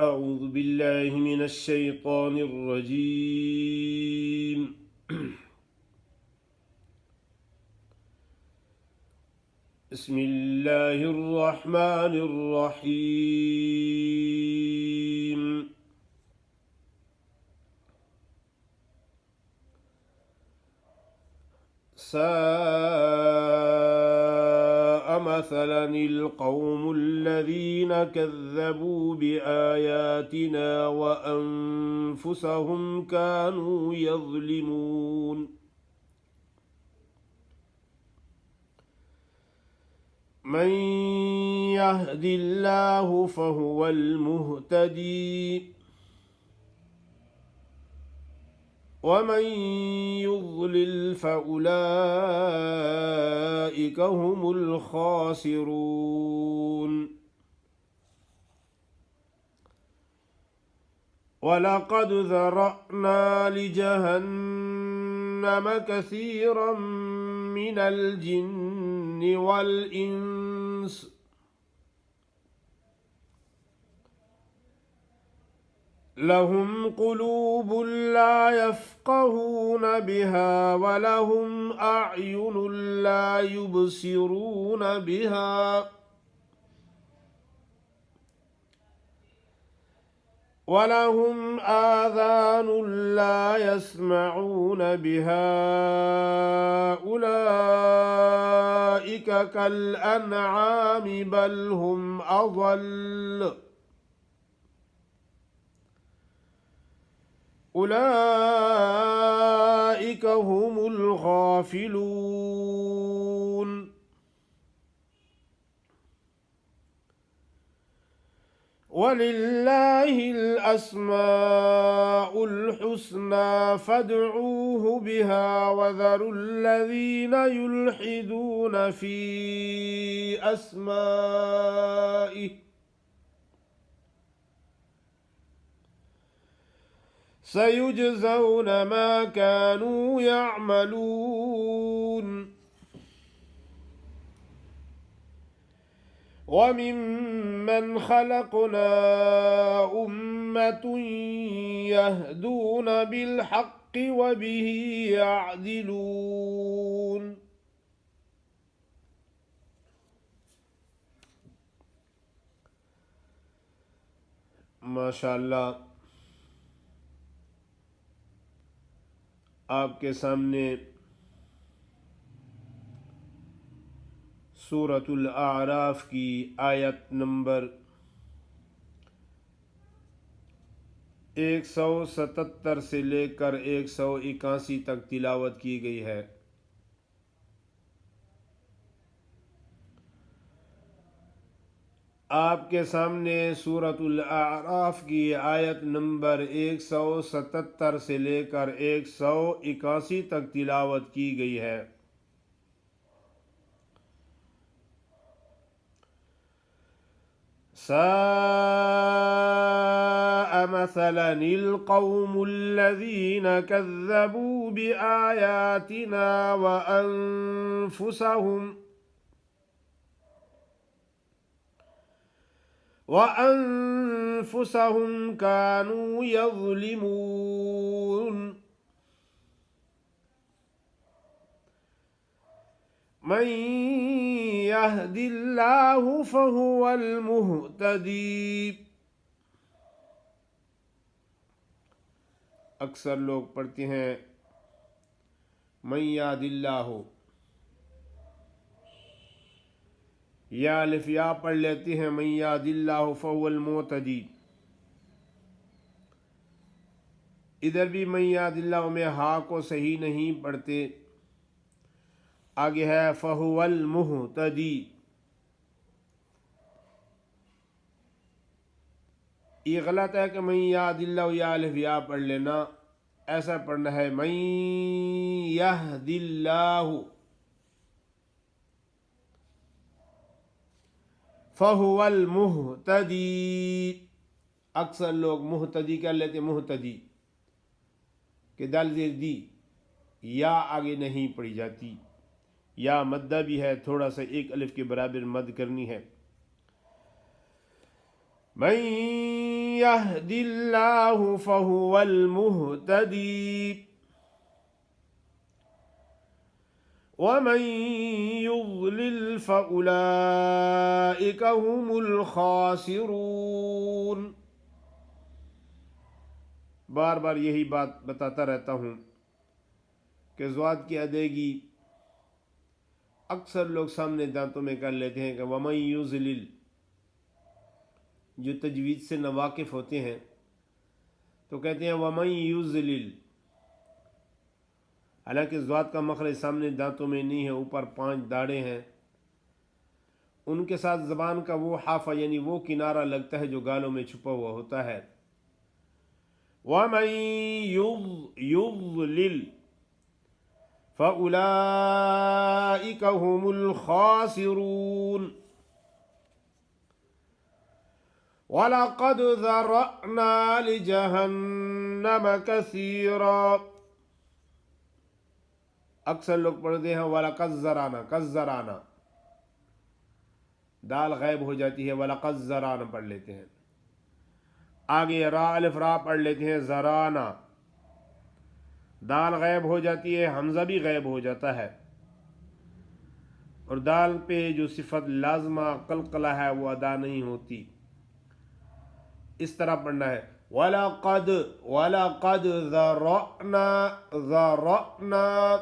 أعوذ بالله من الشيطان الرجيم. بسم الله الرحمن الرحيم. ساء مثلا القوم الذين كذبوا بآياتنا وأنفسهم كانوا يظلمون. من يهد الله فهو المهتدي ومن يضلل فأولئك هم الخاسرون. ولقد ذرأنا لجهنم كثيرا من الجن والإنس لهم قلوب لا يفقهون بها ولهم أعين لا يبصرون بها ولهم آذان لا يسمعون بها أولئك كالأنعام بل هم أضل أولئك هم الغافلون. ولله الأسماء الحسنى فادعوه بها وذروا الذين يلحدون في أسمائه سيجزون ما كانوا يعملون. وممن خلقنا أمة يهدون بالحق وبه يعدلون. माशाअल्लाह आपके सामने सूरतुल आराफ की आयत नंबर 177 से लेकर 181 तक तिलावत की गई है। आपके सामने सूरतुल आराफ की आयत नंबर 177 से लेकर 181 तक तिलावत की गई है। साअ मसलनिल कौमुल्लज़ीन कज़्ज़बू बिआयातिना व अनफुसहुम कानू यज़लिमून। मन यहदिल्लाहु फहुवल मुहतदी। अक्सर लोग पढ़ते हैं मन यहदिल्लाहु, या अलिफ या पढ़ लेते हैं मन यहदिल्लाहु फहुवल मुहतदी। इधर भी मन यहदिल्लाहु में हा को सही नहीं पढ़ते, आगे है फहुवल मुहतदी। ये गलत है कि मन यहदिल्लाहु या अलिफ या पढ़ लेना, ऐसा पढ़ना है मन यहदिल्लाहु फहुवल मुहतदी। अक्सर लोग मुहतदी कर लेते, मुहतदी के दाल ज़ेर दी या आगे नहीं पढ़ी जाती। یا مدہ بھی ہے، تھوڑا سا ایک الف کے برابر مد کرنی ہے. من يهد الله فهو المهتدي ومن يضلل فأولئك هم الخاسرون. بار بار یہی بات بتاتا رہتا ہوں کہ ضاد کی ادائیگی اکثر لوگ سامنے دانتوں میں کر لیتے ہیں کہ وَمَن يُضْلِلْ، جو تجوید سے ناواقف ہوتے ہیں تو کہتے ہیں وَمَن يُضْلِلْ، حالانکہ ضاد کا مخرج سامنے دانتوں میں نہیں ہے، اوپر 5 داڑیں ہیں، ان کے ساتھ زبان کا وہ حافہ یعنی وہ کنارہ لگتا ہے جو گالوں میں چھپا ہوا ہوتا ہے. وَمَن يُضْلِلْ فَأُولَئِكَ هُمُ الْخَاسِرُونَ. وَلَقَدْ ذَرَأْنَا لِجَهَنَّمَ كَثِيرًا. اکثر لوگ پڑھتے ہیں وَلَقَدْ ذَرَأْنَا، کَذَّرَانَا، دال غائب ہو جاتی ہے، وَلَقَدْ ذَرَأْنَا پڑھ لیتے ہیں. آگے را الف را پڑھ لیتے ہیں ذرانا، دال غائب ہو جاتی ہے، حمزہ بھی غائب ہو جاتا ہے، اور دال پہ جو صفت لازمہ قلقلہ ہے وہ ادا نہیں ہوتی. اس طرح پڑھنا ہے وَلَقَدْ ذَرَأْنَا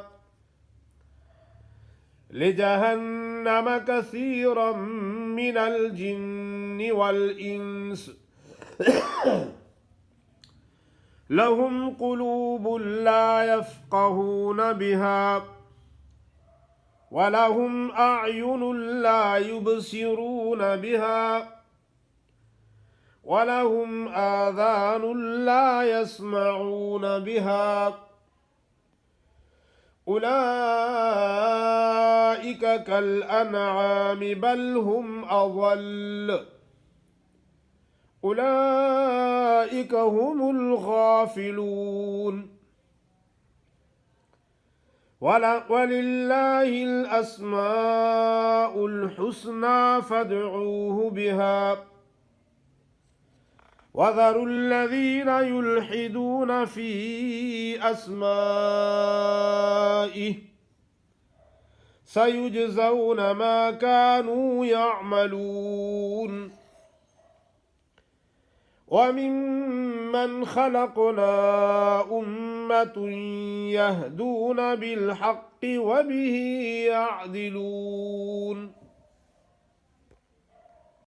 لِجَهَنَّمَ كَثِيرًا مِنَ الْجِنِّ وَالْإِنسِ لَهُمْ قُلُوبٌ لَا يَفْقَهُونَ بِهَا وَلَهُمْ أَعْيُنٌ لَا يُبْصِرُونَ بِهَا وَلَهُمْ آذَانٌ لَا يَسْمَعُونَ بِهَا أُولَئِكَ كَالْأَنْعَامِ بَلْ هُمْ أَضَلُّ أُولَئِكَ هُمُ الْغَافِلُونَ. وَلِلَّهِ الْأَسْمَاءُ الْحُسْنَى فَادْعُوهُ بِهَا وَذَرُوا الَّذِينَ يُلْحِدُونَ فِي أَسْمَائِهِ سَيُجْزَوْنَ مَا كَانُوا يَعْمَلُونَ. وَمِمَّنْ خَلَقْنَا أُمَّةٌ يَهْدُونَ بِالْحَقِّ وَبِهِ يَعْدِلُونَ.